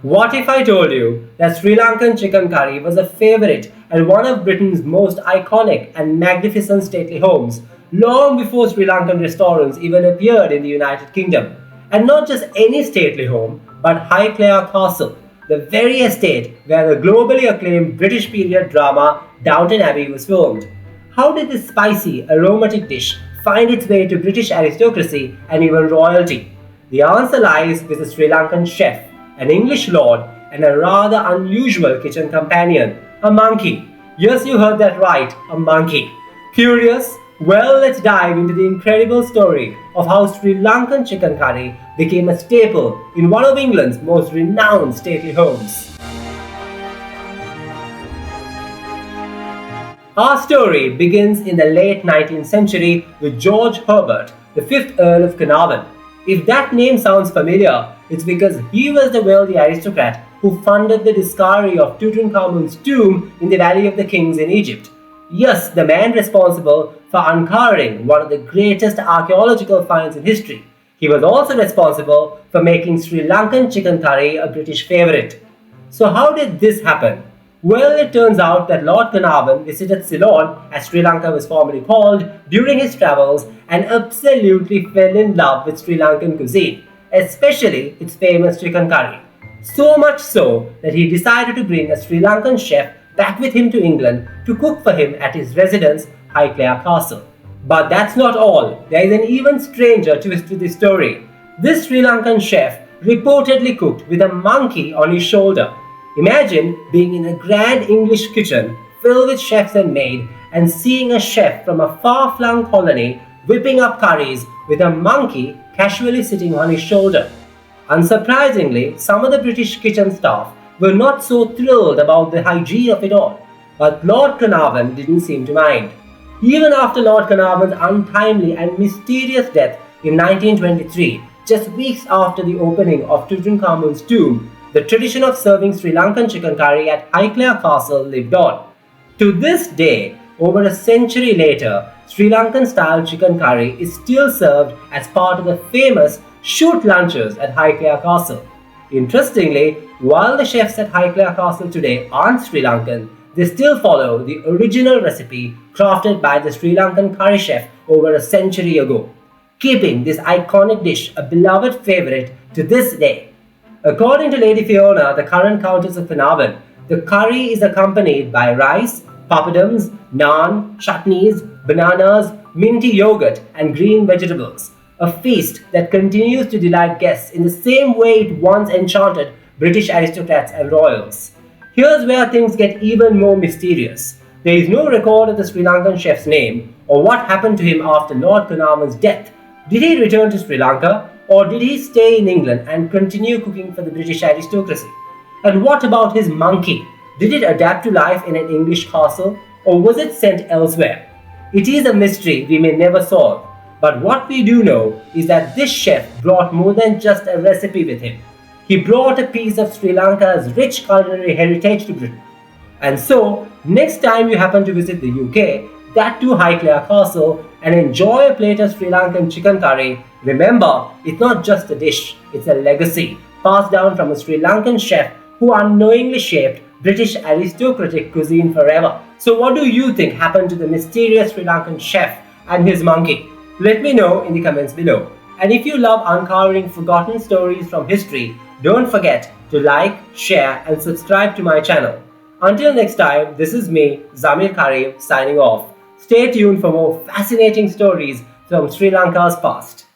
What if I told you that Sri Lankan chicken curry was a favorite and one of Britain's most iconic and magnificent stately homes, long before Sri Lankan restaurants even appeared in the United Kingdom? And not just any stately home, but Highclere Castle, the very estate where the globally acclaimed British period drama Downton Abbey was filmed. How did this spicy, aromatic dish find its way to British aristocracy and even royalty? The answer lies with a Sri Lankan chef, an English lord, and a rather unusual kitchen companion, a monkey. Yes, you heard that right, a monkey. Curious? Well, let's dive into the incredible story of how Sri Lankan chicken curry became a staple in one of England's most renowned stately homes. Our story begins in the late 19th century with George Herbert, the 5th Earl of Carnarvon. If that name sounds familiar, it's because he was the wealthy aristocrat who funded the discovery of Tutankhamun's tomb in the Valley of the Kings in Egypt. Yes, the man responsible for uncovering one of the greatest archaeological finds in history. He was also responsible for making Sri Lankan chicken curry a British favorite. So how did this happen? Well, it turns out that Lord Carnarvon visited Ceylon, as Sri Lanka was formerly called, during his travels and absolutely fell in love with Sri Lankan cuisine, especially its famous chicken curry. So much so that he decided to bring a Sri Lankan chef back with him to England to cook for him at his residence, Highclere Castle. But that's not all. There is an even stranger twist to this story. This Sri Lankan chef reportedly cooked with a monkey on his shoulder. Imagine being in a grand English kitchen filled with chefs and maids and seeing a chef from a far-flung colony whipping up curries with a monkey casually sitting on his shoulder. Unsurprisingly, some of the British kitchen staff were not so thrilled about the hygiene of it all, but Lord Carnarvon didn't seem to mind. Even after Lord Carnarvon's untimely and mysterious death in 1923, just weeks after the opening of Tutankhamun's tomb, the tradition of serving Sri Lankan chicken curry at Highclere Castle lived on. To this day, over a century later, Sri Lankan-style chicken curry is still served as part of the famous shoot lunches at Highclere Castle. Interestingly, while the chefs at Highclere Castle today aren't Sri Lankan, they still follow the original recipe crafted by the Sri Lankan curry chef over a century ago, keeping this iconic dish a beloved favorite to this day. According to Lady Fiona, the current Countess of Carnarvon, the curry is accompanied by rice, papadums, naan, chutneys, bananas, minty yogurt, and green vegetables. A feast that continues to delight guests in the same way it once enchanted British aristocrats and royals. Here's where things get even more mysterious. There is no record of the Sri Lankan chef's name or what happened to him after Lord Carnarvon's death. Did he return to Sri Lanka? Or did he stay in England and continue cooking for the British aristocracy? And what about his monkey? Did it adapt to life in an English castle, or was it sent elsewhere? It is a mystery we may never solve, but what we do know is that this chef brought more than just a recipe with him. He brought a piece of Sri Lanka's rich culinary heritage to Britain. And so, next time you happen to visit the UK, that too Highclere Castle, and enjoy a plate of Sri Lankan chicken curry, remember, it's not just a dish, it's a legacy passed down from a Sri Lankan chef who unknowingly shaped British aristocratic cuisine forever. So what do you think happened to the mysterious Sri Lankan chef and his monkey? Let me know in the comments below. And if you love uncovering forgotten stories from history, don't forget to like, share and subscribe to my channel. Until next time, this is me, Zamir Karim, signing off. Stay tuned for more fascinating stories from Sri Lanka's past.